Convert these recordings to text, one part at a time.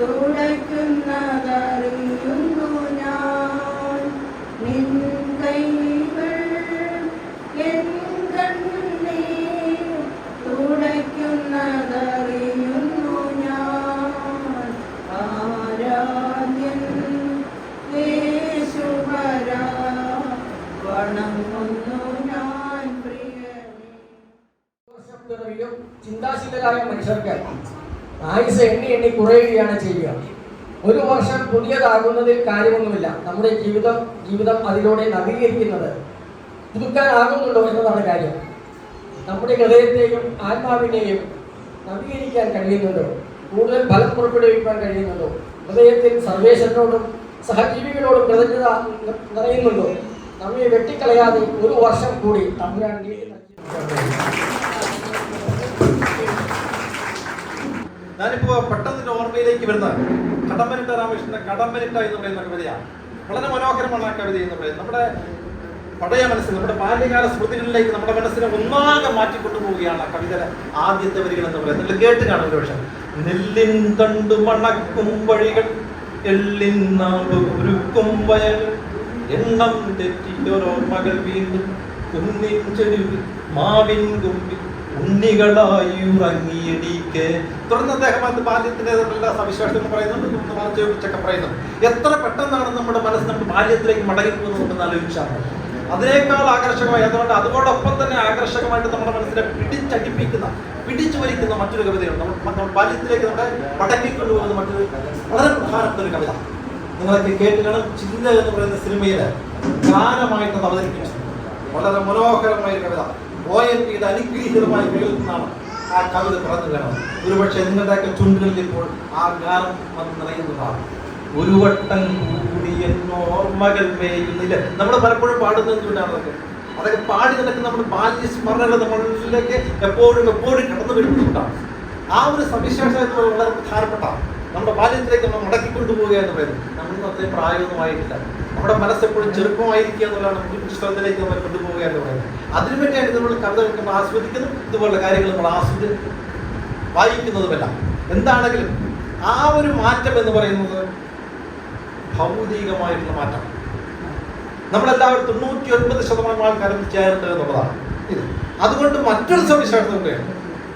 തുടയ്ക്കുന്നതറിയുന്നു ഞാൻ. നിൻ കൈകൾ എൻ കണ്ണീർ തുടയ്ക്കുന്നതറിയുന്നു ഞാൻ. ആരാധ്യൻ യേശുവരാ, വണങ്ങുന്നു ഞാൻ പ്രിയനേ. ചിന്താശീലരായ മനുഷ്യർക്ക് ആയുസ് എണ്ണി എണ്ണി കുറയുകയാണ് ചെയ്യുക. ഒരു വർഷം പുതിയതാകുന്നതിൽ കാര്യമൊന്നുമില്ല. നമ്മുടെ ജീവിതം അതിലൂടെ നവീകരിക്കുന്നത് പുതുക്കാനാകുന്നുണ്ടോ എന്നതാണ് കാര്യം. നമ്മുടെ ഹൃദയത്തെയും ആത്മാവിനെയും നവീകരിക്കാൻ കഴിയുന്നുണ്ടോ? കൂടുതൽ ഫലം പുറപ്പെടുവിക്കാൻ കഴിയുന്നുണ്ടോ? ഹൃദയത്തിൽ സർവേശ്വരനോടും സഹജീവികളോടും കൃതജ്ഞത നിറയുന്നുണ്ടോ? നമ്മെ വെട്ടിക്കളയാതെ ഒരു വർഷം കൂടി തമ്പുരാൻ നീട്ടി നൽകി. ഞാനിപ്പോൾ പെട്ടെന്ന് ഓർമ്മയിലേക്ക് വരുന്ന കടമ്പനിട്ട രാമകൃഷ്ണന്റെ കടമ്പനിട്ട എന്ന് പറയുന്ന കവിതയാണ്. വളരെ മനോഹരമാണ് ആ കവിത എന്ന് പറയുന്നത്. നമ്മുടെ പഴയ മനസ്സിൽ, നമ്മുടെ ബാല്യകാല സ്മൃതികളിലേക്ക് നമ്മുടെ മനസ്സിനെ ഒന്നാകെ മാറ്റിക്കൊണ്ടുപോവുകയാണ് ആ കവിതയുടെ ആദ്യത്തെ വരികൾ എന്ന് പറയുന്നത്. നിങ്ങൾ കേട്ട് കാണും ഒരു പക്ഷേ. നെല്ലിൻ കണ്ടു മണക്കും വഴികൾ, എള്ളിൻ നാമ്പ് ഉരുക്കും വയൽ, എണ്ണം തെറ്റിയൊരോർമ്മകൾ വീണ്ടും കുന്നിൻ ചെരുവിൽ മാവിൻ കുമ്പിൽ ഉണ്ണികളായി ഉറങ്ങിയടിക്ക്. തുടർന്ന് അദ്ദേഹം അത് ബാല്യത്തിൻ്റെതായിട്ടുള്ള സവിശേഷതകൾ പറയുന്നുണ്ട്, പറയുന്നു. എത്ര പെട്ടെന്നാണ് നമ്മുടെ മനസ്സ് നമ്മുടെ ബാല്യത്തിലേക്ക് മടങ്ങിപ്പോകുന്നത് ആലോചിച്ചാണ്. അതിനേക്കാൾ ആകർഷകമായി, അതോടൊപ്പം തന്നെ ആകർഷകമായിട്ട് നമ്മുടെ മനസ്സിനെ പിടിച്ചു വലിക്കുന്ന മറ്റൊരു കവിതയാണ്. നമ്മുടെ ബാല്യത്തിലേക്ക് നമ്മുടെ മടങ്ങിക്കൊണ്ടുപോകുന്ന മറ്റൊരു വളരെ പ്രധാനപ്പെട്ട ഒരു കവിത നിങ്ങളൊക്കെ കേട്ട് കാണും. ചിന്ത എന്ന് പറയുന്ന സിനിമയില് ഗാനമായിട്ട് അവതരിപ്പിച്ചു വളരെ മനോഹരമായ ഒരു കവിത. ONVയുടെ അനുഗ്രഹീതമായി കേൾക്കുന്നതാണ് ആ കവിത പറഞ്ഞു കാണുന്നത്. ഒരുപക്ഷെ നിങ്ങളുടെയൊക്കെ ചുണ്ടുകളിൽ ഇപ്പോൾ ആ ഗാനം വന്ന് നിറയുന്നതാണ്. ഒരു വട്ടം കൂടി എന്നോർമ്മകൾ മേയുന്നില്ല. നമ്മൾ പലപ്പോഴും പാടുന്നത് എന്തുകൊണ്ടാണ്? അതൊക്കെ പാടി നടക്കുന്ന നമ്മുടെ ബാല്യ സ്മരണകൾ നമ്മളിലേക്ക് എപ്പോഴും കടന്നു വരുന്നതുകൊണ്ടാണ്. ആ ഒരു സവിശേഷത വളരെ പ്രധാനപ്പെട്ട നമ്മുടെ ബാല്യത്തിലേക്ക് നമ്മൾ മടക്കിക്കൊണ്ടുപോവുക എന്ന് പറയുന്നത്. നമ്മളൊന്നും അത്രയും പ്രായമൊന്നുമായിട്ടില്ല. നമ്മുടെ മനസ്സെപ്പോഴും ചെറുപ്പമായിരിക്കുക എന്നുള്ളതാണ് നമുക്ക് സ്ഥലത്തിലേക്ക് നമ്മൾ കൊണ്ടുപോവുക എന്ന് പറയുന്നത്. അതിനുവേണ്ടിയാണ് നമ്മൾ കവിതകൾ നമ്മൾ ആസ്വദിക്കുന്നു, ഇതുപോലുള്ള കാര്യങ്ങൾ നമ്മൾ വായിക്കുന്നതുമല്ല. എന്താണെങ്കിലും ആ ഒരു മാറ്റം എന്ന് പറയുന്നത് ഭൗതികമായിട്ടുള്ള മാറ്റം. നമ്മളെല്ലാവരും 99% ആൾക്കാരും ചേർന്നത് എന്നുള്ളതാണ് ഇത്. അതുകൊണ്ട് മറ്റൊരു സവിശേഷത കൂടെയാണ്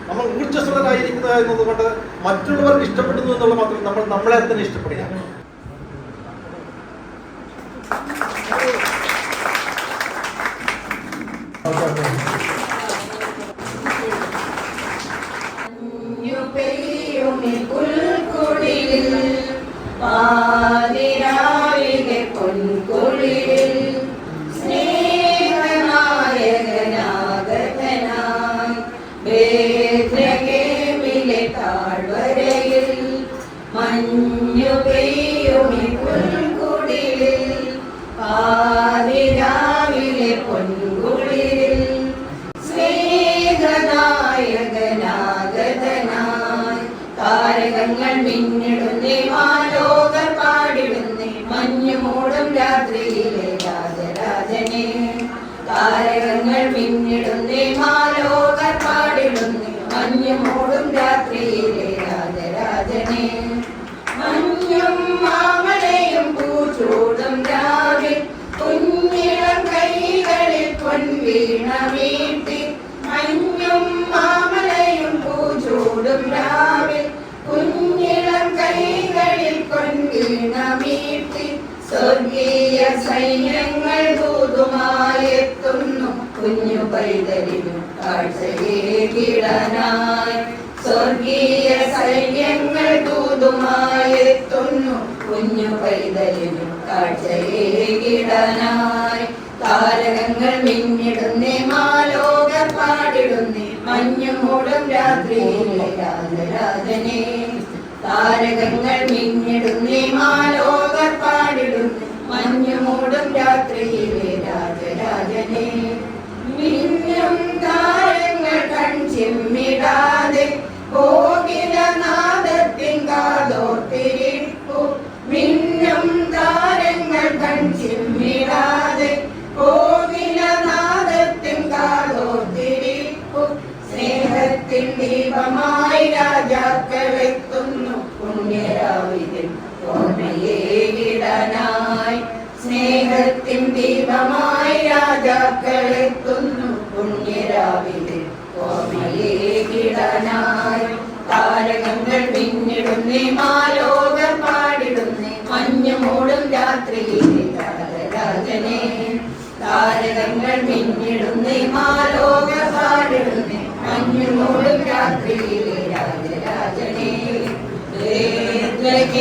നമ്മൾ ഊർജ്ജസ്വലരായിരിക്കുക എന്നതുകൊണ്ട് മറ്റുള്ളവർക്ക് ഇഷ്ടപ്പെടുന്നു എന്നുള്ള മാത്രം നമ്മൾ നമ്മളെ തന്നെ ഇഷ്ടപ്പെടുക. മഞ്ഞു പെയ്യുമി പുൽക്കുടിലിൽ, പാതിരാവിലെ പൊൻകുളിരിൽ, സ്നേഹനായകനാഗതനായി താരകങ്ങൾ മിന്നിടുന്നേ, മാലോകർ പാടിടുന്നേ, മഞ്ഞു മൂടും രാത്രിയിലെ രാജരാജനെ. താരകങ്ങൾ മിന്നിടുന്നേ, മാലോകർ പാടിടുന്നേ, മഞ്ഞു മൂടും രാത്രിയിലെ രാജരാജനെ. മഞ്ഞും മാമലയും പൂച്ചൂടും രാവിൽ, കുഞ്ഞിളം കൈകളിൽ പൊൻവീണ വീട്ടി. മഞ്ഞും മാമലയും പൂച്ചൂടും രാവിൽ, കുഞ്ഞിളം കൈകളിൽ പൊൻവീണ വീട്ടി. സ്വർഗീയ സൈന്യങ്ങൾ ദൂതുമായെത്തുന്നു, കുഞ്ഞു പൈതലിനും കാഴ്ചയേകിടാനായി. സ്വർഗീയ സൈന്യങ്ങൾ ദൂതുമായെത്തുന്നു, കുഞ്ഞു പൈതലിനും കാഴ്ചയേകിടാനായി. താരകങ്ങൾ മിന്നിടുന്നേ, മാലോകർ പാടിടുന്നേ, മഞ്ഞു മൂടും രാത്രിയിലെ രാജരാജനെ. താരകങ്ങൾ മിന്നിടുന്നേ, മാലോകർ പാടിടുന്നേ, മഞ്ഞു മൂടും രാത്രിയിലെ രാജരാജനെ. മിന്നും താരങ്ങൾ കൺചിമ്മിടാതെ കോകിലനാദത്തിൻ കാതോർത്തിരിപ്പു. മിന്നും താരങ്ങൾ കൺചിമ്മിടാതെ കോകിലനാദത്തിൻ കാതോർത്തിരിപ്പു. സ്നേഹത്തിൻ ദീപമായി രാജാക്കളെത്തുന്നു, പുണ്യരാവിൽ പാടിടുന്നേ മാലോകർ പാടിടുന്നേ മഞ്ഞുമൂടും രാത്രിയിലെ രാജനെ താരകങ്ങൾ മിന്നിടുന്നേ മാലോകർ പാടിടുന്നേ മഞ്ഞുമൂടും രാത്രിയിലെ രാജരാജനെ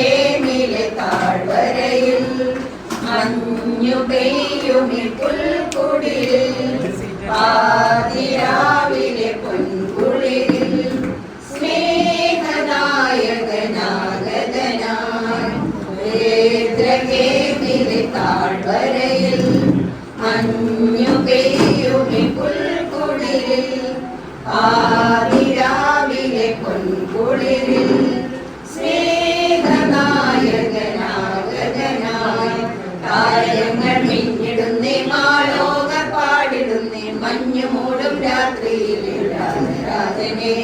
േമിലെ താഴ്വരയിൽ മഞ്ഞു പെയ്യുമി പുൽക്കുടിലിൽ പാതിരാവിലെ പൊൻകുളിരിൽ സ്നേഹനായകനാഗതനായി താഴ്വരയിൽ മഞ്ഞു പെയ്യുമി പുൽക്കുടിലിൽ പാതിരാവിലെ പൊൻകുളിരിൽ സ്നേഹനായകനാഗതനായി താരങ്ങൾ മിന്നിടുന്നേ മാലോകർ പാടിടുന്നേ മഞ്ഞുമൂടും രാത്രിയിലെ രാജരാജനെ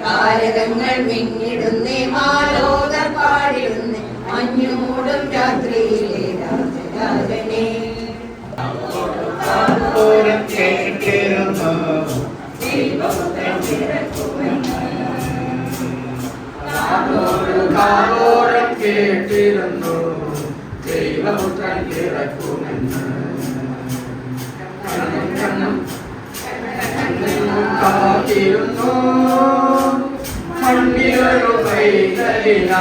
താരകങ്ങൾ മിന്നിടുന്നേ മാലോകർ പാടിടുന്നേ മഞ്ഞുമൂടും രാത്രിയിലെ രാജരാജനെ കാതോരം കേട്ടിരുന്നു ദൈവപുത്രൻ പിറക്കുമെന്ന് കണ്ണം കാത്തിരുന്നു മണ്ണിലൊരു പൈതലിനായി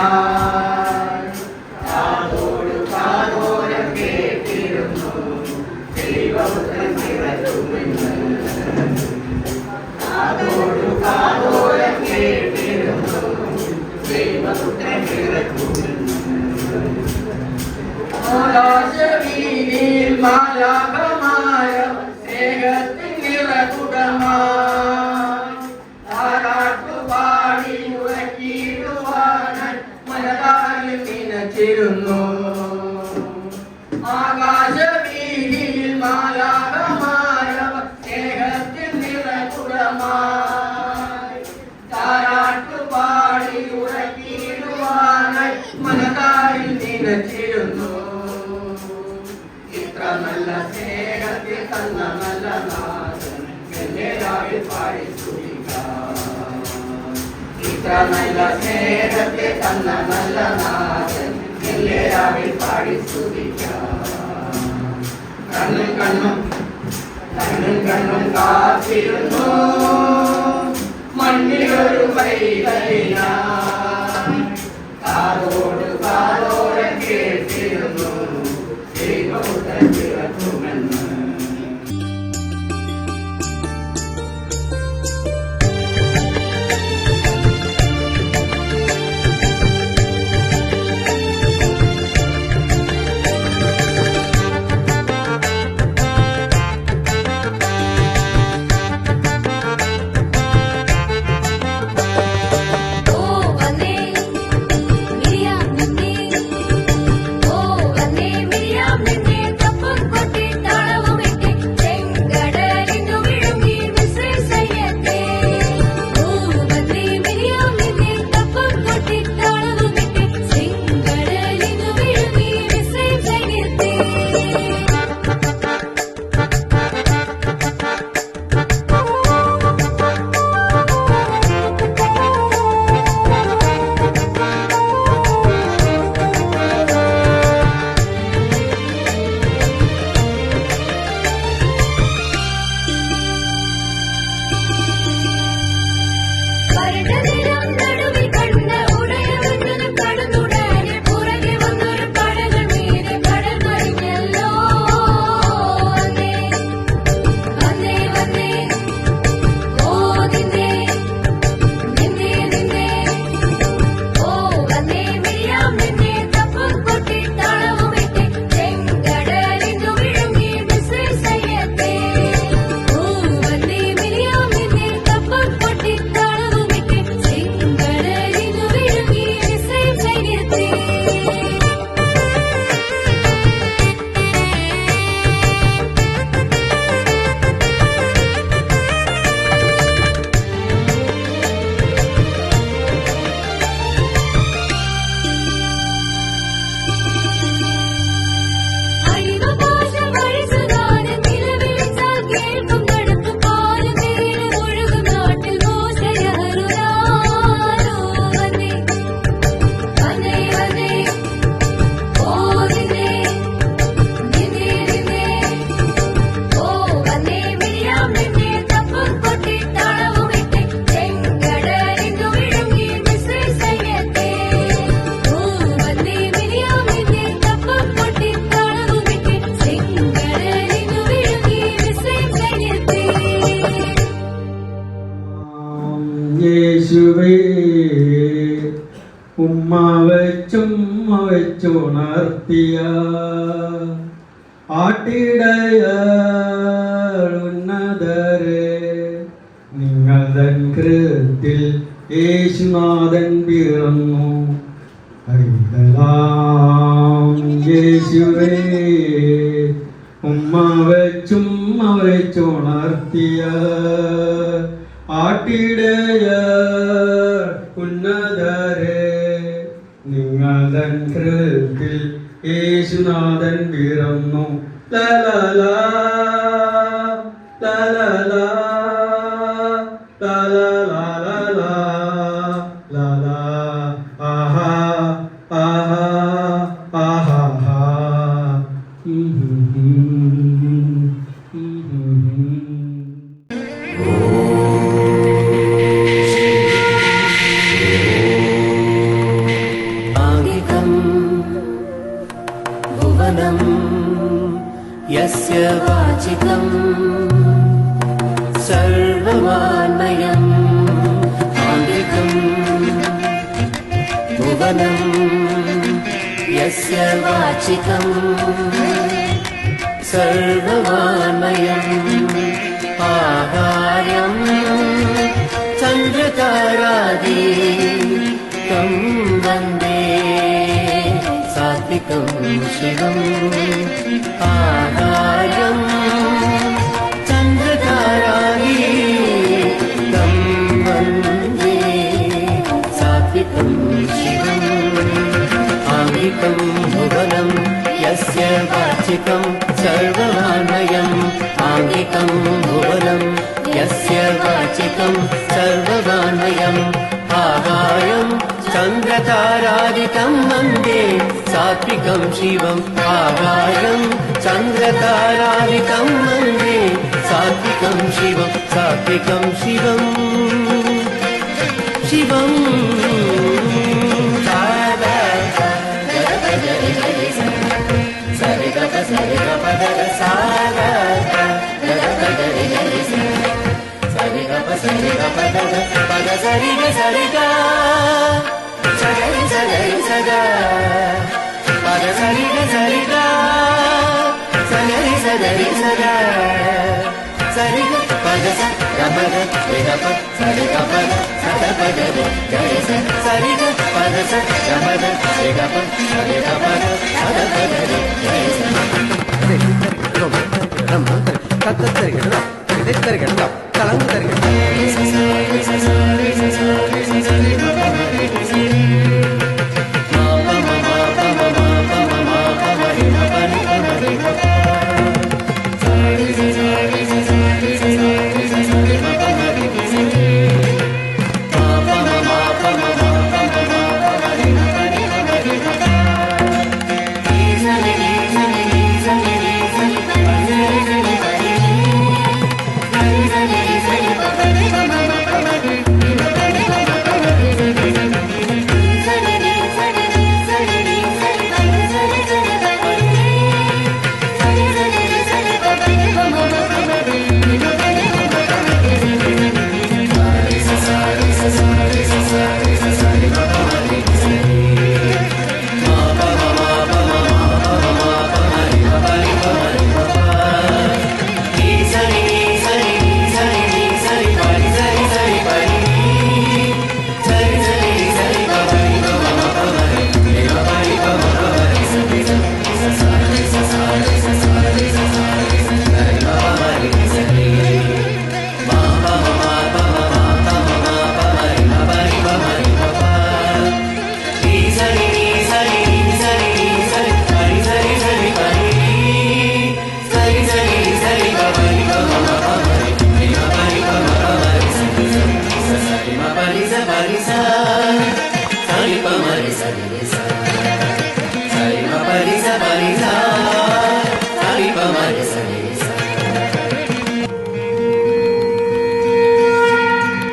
കാതോരം കേട്ടിരുന്നു ദൈവപുത്രൻ പിറക്കുമെന്ന് കാതോരം കേട്ടിരുന്നു ദൈവപുത്രൻ പിറക്കുമെന്ന് ആകാശവീതിയിൽ മാലാഖമായ സ്നേഹത്തിൻ നിറകുടമായി താരാട്ടുപാടി ഉറക്കിയിടുവാനായി മനതാരിൽ നിനച്ചിരുന്നു ആകാശവീതിയിൽ മാലാഖമായ സ്നേഹത്തിൻ നിറകുടമായി താരാട്ടുപാടി ഉറക്കിയിടുവാനായി മനതാരിൽ നിനച്ചിരുന്നു ഇത്ര നല്ല സ്നേഹത്തിൽ തന്ന നല്ല നാഥൻ എന്നെ രാവിൽ പാടി സ്തുതിക്കാം ഇത്ര നല്ല സ്നേഹത്തിൽ തന്ന നല്ല നാഥൻ എന്നെ രാവിൽ പാടി സ്തുതിക്കാം കണ്ണും കണ്ണും കാത്തിരുന്നു മണ്ണിലൊരു പൈതലിനായി കാതോരം കേട്ടിരുന്നു ദൈവപുത്രൻ പിറക്കുമെന്ന് ഓ വെച്ചുണർത്തിയ ആട്ടിടയർ ഉന്നതരെ നിങ്ങൾ തൻ കൃത്തിൽ യേശുനാഥൻ പിറന്നു. യേശുവേ വെച്ചുണർത്തിയ ആട്ടിടയർ ഉന്നതരെ നിങ്ങൾ തൻ കൃത്തിൽ യേശുനാഥൻ പിറന്നു. ലലലാ ലലലാ ലലലാ ലലാ ആഹാ ആഹാ ആഹാ. भुवनं यस्य वाचिकं सर्ववान्मयम् आङ्गिकं भुवनं यस्य वाचिकं सर्ववान्मयम् आहार्यं चन्द्रतारादिकं वन्दे सात्विकं शिवम् आहार्यं चन्द्रतारादिकं वन्दे सात्विकं शिवम् आङ्गिकं भुवनं यस्य वाचिकं सर्ववान्मयम् आङ्गिकं भुवनं यस्य वाचिकं सर्ववान्मयम् आहार्यं चन्द्रतारादिकं वन्दे सात्विकं शिवम् आहार्यं चन्द्रतारादिकं वन्दे सात्विकं शिवम् सात्विकं शिवम् शिवम्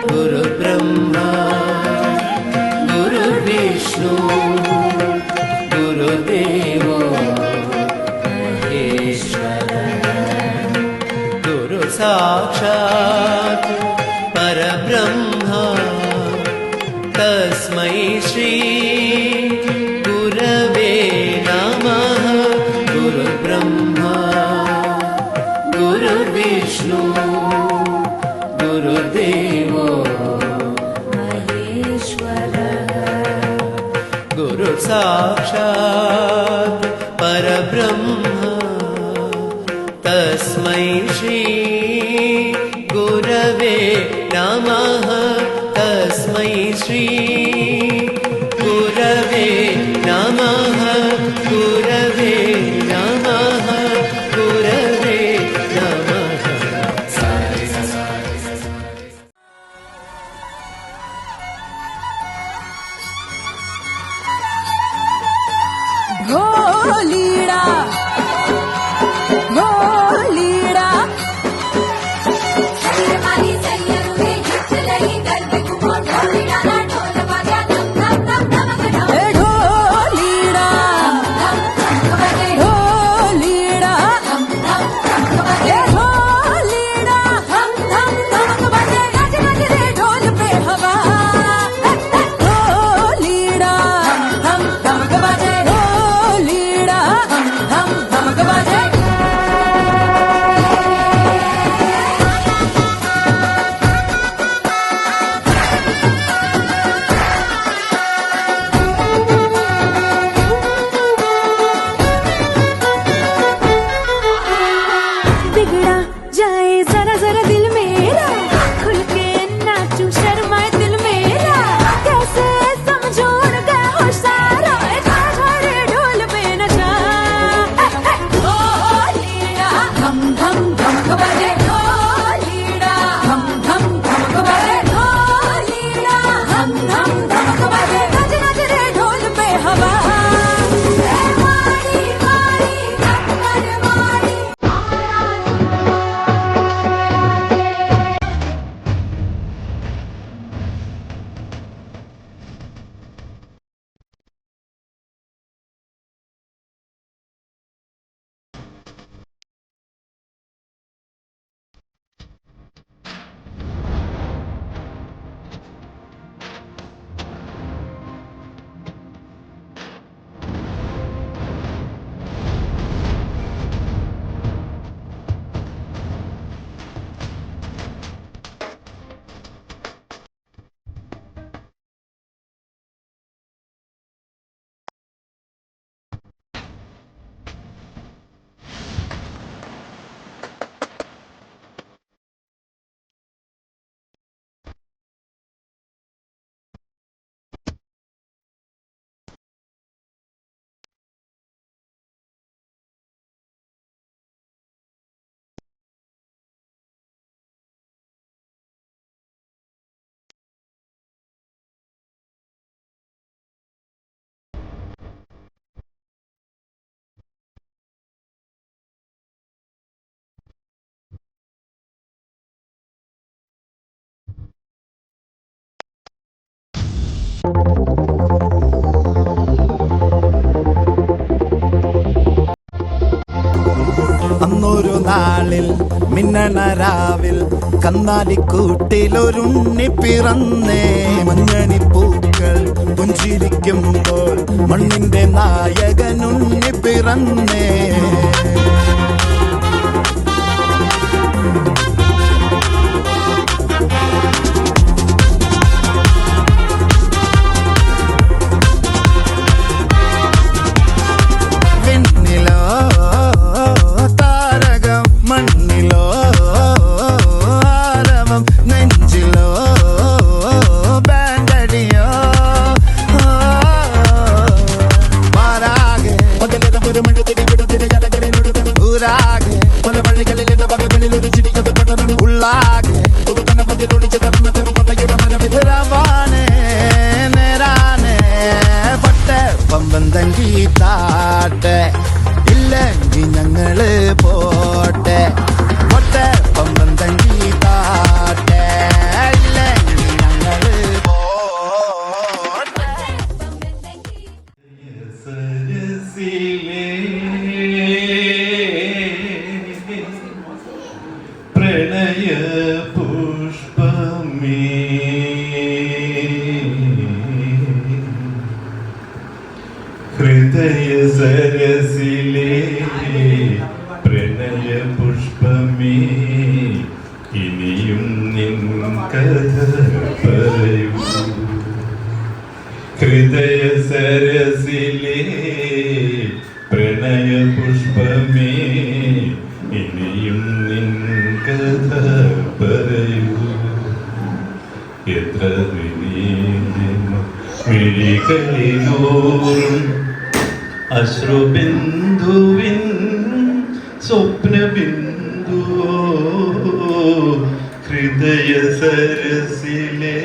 गुरु ब्रह्मा गुरु विष्णु गुरुदेवो महेश्वर गुरु साक्षात् परब्रह्मा तस्मै श्री साक्षात् परब्रह्म तस्मै श्री गुरवे नमः तस्मै श्री गुरवे नमः गुरवे नमः गुरवे नमः ढोलीड़ा ढोलीड़ा माली सैयद में हिट लगी दर्द को ढोलीड़ा ना ढोल बजा दम दम दम दम दम ढोलीड़ा ढोलीड़ा ढोलीड़ा हम धम धमक बजे गज गज रे ढोल पे हवा ढोलीड़ा हम धमक बजे ढोलीड़ा हम धमक बजे बिगड़ा जाए जरा जरा दिल मेरा खुल के नाचूं शर्माए दिल मेरा कैसे समझो उनका होश सारा झाड़े ढोल पे नशा ढोलीड़ा हम धम धमक बजे ढोलीड़ा हम धम धमक बजे ढोलीड़ा हम धम धमक बजे गज गज रे ढोल पे हवा मारी मारी थप्पड़ मारी അന്നൊരു നാളിൽ മിന്നണരാവിൽ കന്നാലിക്കൂട്ടിലൊരുണ്ണി പിറന്നേ മഞ്ഞണിപ്പൂക്കൾ പുഞ്ചിരിക്കുമ്പോൾ മണ്ണിന്റെ നായകനുണ്ണി പിറന്നേ വെണ്ണിലോ താരകം മണ്ണിലോ ആരവം നെഞ്ചിലോ ബാൻഡടിയോ മാറാകെ ഊരാകെ പല വഴികളിലെ വകകളിലൊരു ചിരിക്കത് ഉള്ളാകെ റവാനെ നേരാനെ പട്ട പമ്പന്തങ്കി താട്ടെ ഇല്ലെങ്കിൽ ഞങ്ങള് പോട്ടെ പൊട്ട പമ്പന്തങ്കി താട്ടെ ഇല്ലെങ്കിൽ ഞങ്ങള് പോട്ടെ പ്രണയ പുഷ്പമേ ഹൃദയ സരസിലെ പ്രണയ പുഷ്പമേ ഇനിയും നിൻ കഥ പറയൂ ഹൃദയ സരസിലെ പ്രണയ പുഷ്പമേ ഇനിയും നിൻ കഥ പറയൂ. എത്ര മിഴികളിലോറും അശ്രുബിന്ദുവിൻ സ്വപ്നബിന്ദു ഹൃദയ സരസിലെ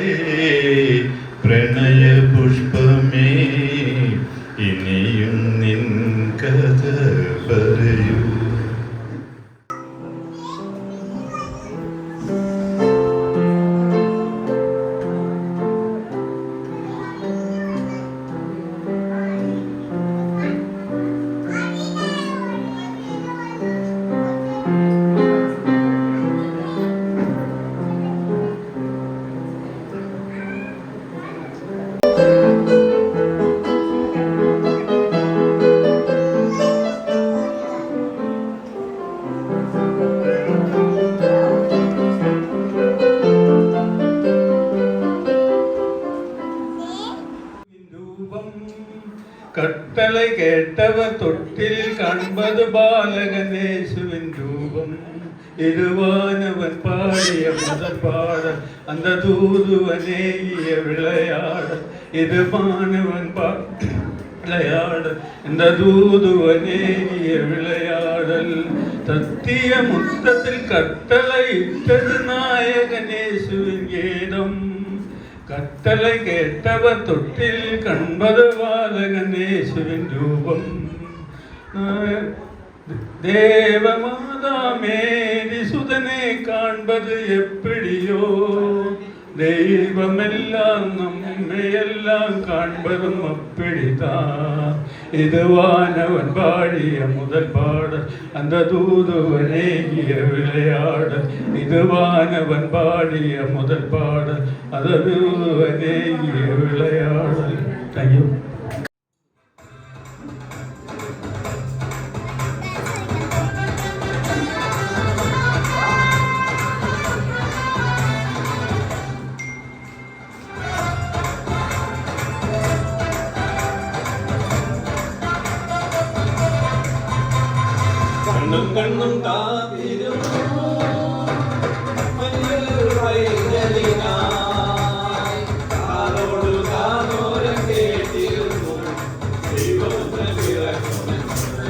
പ്രണയ പുഷ്പമേ ഇനിയും നിൻ കഥ പറയൂ. കട്ടളை கேட்டவர் தொட்டில் காண்பது பாலகனேசுவின் ரூபம். இருவானவன் பாடிய முதல் பாடல் அந்த தூதுவனேகிய விளையாடல். இருவானவன் விளையாடல் இந்த தூதுவனேகிய விளையாடல். தத்திய முத்தத்தில் கட்டளை இட்டது நாயகனேசுவின் கீதம். கட்டளை கேட்டவர் தொட்டில் கண்பது பாலகனேசுவின் ரூபம். தேவமாதா மேரி சுதனை காண்பது எப்படியோ, தெய்வமெல்லாம் நம்மையெல்லாம் காண்பதும் அப்படித்தான். இது வானவன் பாடிய முதல் பாடல் அந்த தூதுவனேகிய விளையாடல். இது வானவன் பாடிய முதல் பாடல் அந்த தூதுவனேகிய விளையாடல். தேங்க்யூ. കണ്ണും കണ്ണും കാത്തിരുന്നു മഞ്ഞൾ വൈകലിനായി. കാതോടു കാതോരം കേട്ടിരുന്നു ദൈവപുത്രൻ പിറക്കുമെന്ന്.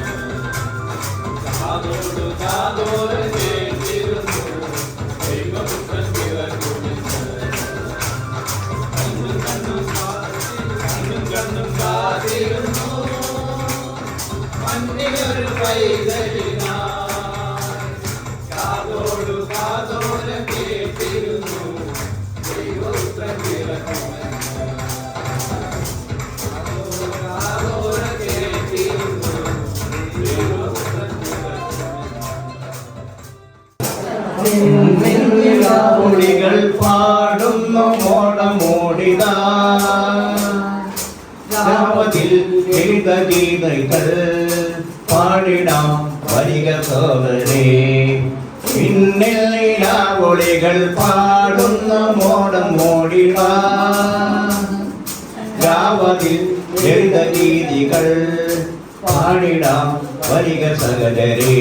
കാതോടു കാതോരം കേട്ടിരുന്നു ദൈവപുത്രൻ പിറക്കുമെന്ന്. കണ്ണും കണ്ണും കാത്തിരുന്നു മഞ്ഞൾ വൈകലിനായി. കാതോടു കാതോരം കേട്ടിരുന്നു ദൈവപുത്രൻ പിറക്കുമെന്ന്. കാതോരം കേട്ടിരുന്നു ദൈവപുത്രൻ മൊഴികൾ പാടുന്നു മോടമോടിതാ. രാവതിൽ എഴുത ഗീതകൾ പാടിടാം വരിക സോദരേ. പിന്നിൽ നിലാവൊളികൾ പാടുന്ന മോടം മോടിടാ. രാവതിൽ എഴുത ഗീതികൾ പാടിടാം വരിക സഹോദരേ.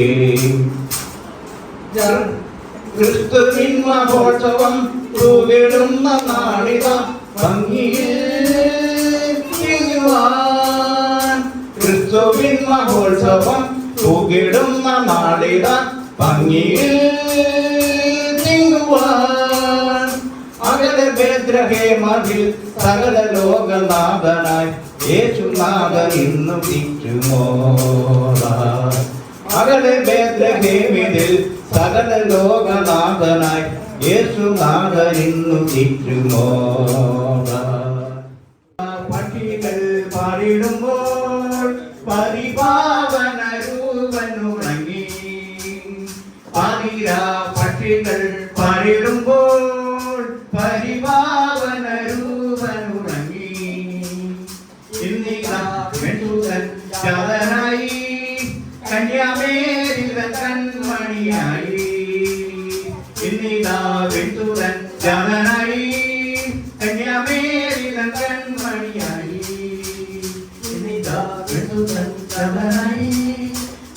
ക്രിസ്തുവിൻ മഹോത്സവം തൂകിടുന്ന നാളിത ഭംഗിയിൽ ക്രിസ്തുവിൻ മഹോത്സവം തൂകിടുന്ന നാളിത ഭംഗിയിൽ തിങ്ങുവാൻ. അകലെ ബേത്ലഹേമിൽ സകല ലോകനാഥനായി യേശുനാഥൻ ഇന്നു തിറ്റുമോളാൻ. അകലെ ബേത്ലഹേമിൽ സകല ലോകനാഥനായി യേശുനാഥൻ ഇന്നു തിറ്റുമോളാൻ. പക്ഷികൾ പാടിടുമ്പോൾ പരിപാവന രൂപനുണങ്ങി. പാതിരാ പക്ഷികൾ പാടിടുമ്പോൾ പരിപാവന രൂപനുണങ്ങി. ഇന്നിതാ വെണ്ടുതൻ ചാതനായി കന്യാമേരിതൻ കൺമണിയായി. ഇന്നിതാ വെണ്ടുതൻ ചാതനായി കന്യാമേരിതൻ കൺമണിയായി. ചതനായി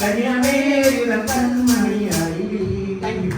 കന്യാമേരി കൺമണിയായി. Thank you.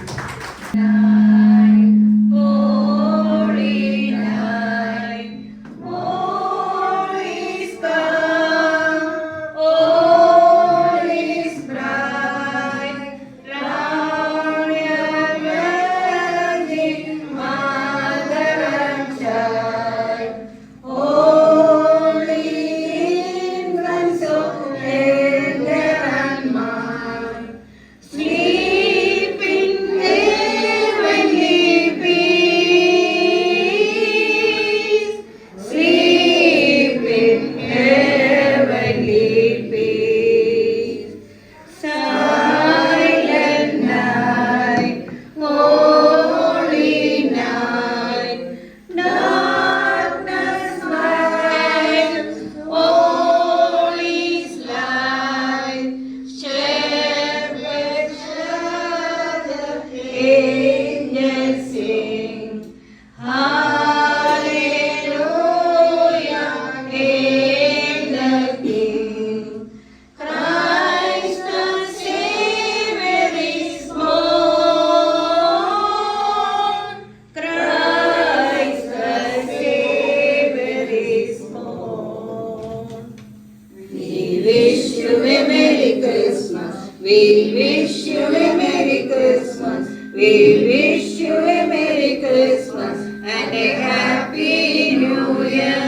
We wish you a Merry Christmas. We wish you a Merry Christmas and a Happy New Year.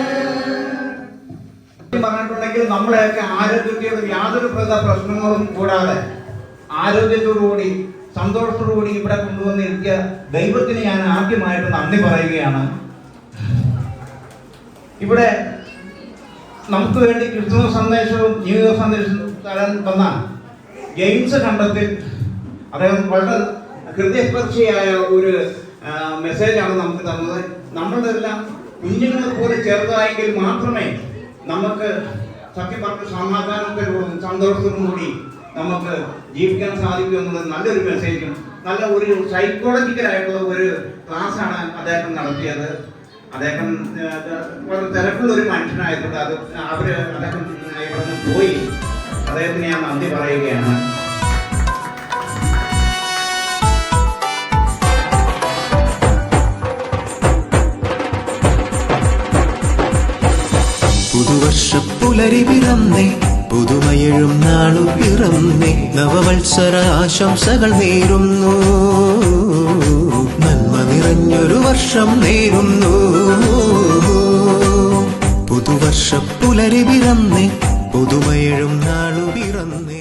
പറഞ്ഞിട്ടുണ്ടെങ്കിൽ നമ്മളെയൊക്കെ ആരോഗ്യത്തിൽ യാതൊരു പ്രശ്നങ്ങളും കൂടാതെ ആരോഗ്യത്തോടുകൂടി സന്തോഷത്തോടുകൂടി ഇവിടെ കൊണ്ടുവന്നിരിക്കുക ദൈവത്തിന് ഞാൻ ആദ്യമായിട്ട് നന്ദി പറയുകയാണ്. ഇവിടെ നമുക്ക് വേണ്ടി ക്രിസ്മസ് സന്ദേശവും ന്യൂ ഇയർ സന്ദേശവും തരാൻ വന്ന ജെയിംസ് കണ്ടത്തിൽ അദ്ദേഹം വളരെ ഹൃദയസ്പർശിയായ ഒരു മെസ്സേജാണ് നമുക്ക് തന്നത്. നമ്മളെല്ലാം കുഞ്ഞുങ്ങളെ പോലെ ചെറുതായെങ്കിൽ മാത്രമേ നമുക്ക് സത്യം പറഞ്ഞ സമാധാനത്തോടും സന്തോഷത്തോടും കൂടി നമുക്ക് ജീവിക്കാൻ സാധിക്കും എന്നുള്ളത് നല്ലൊരു മെസ്സേജും നല്ല ഒരു സൈക്കോളജിക്കലായിട്ടുള്ള ഒരു ക്ലാസ്സാണ് അദ്ദേഹം നടത്തിയത്. അദ്ദേഹം വളരെ തിരക്കുള്ള ഒരു മനുഷ്യനായതുകൊണ്ട് അദ്ദേഹം ഇവിടെ നിന്ന് പോയി. അദ്ദേഹത്തിന് ഞാൻ നന്ദി പറയുകയാണ്. പുതുവർഷപ്പുലരി പിറന്നേ, പുതുമയഴും നാളു പിറന്നേ, നവവത്സര ആശംസകൾ നേരുന്നു, നന്മ നിറഞ്ഞൊരു വർഷം നേരുന്നു. പുതുവർഷപ്പുലരി പിറന്നേ, പുതുമയഴും നാളു പിറന്നേ.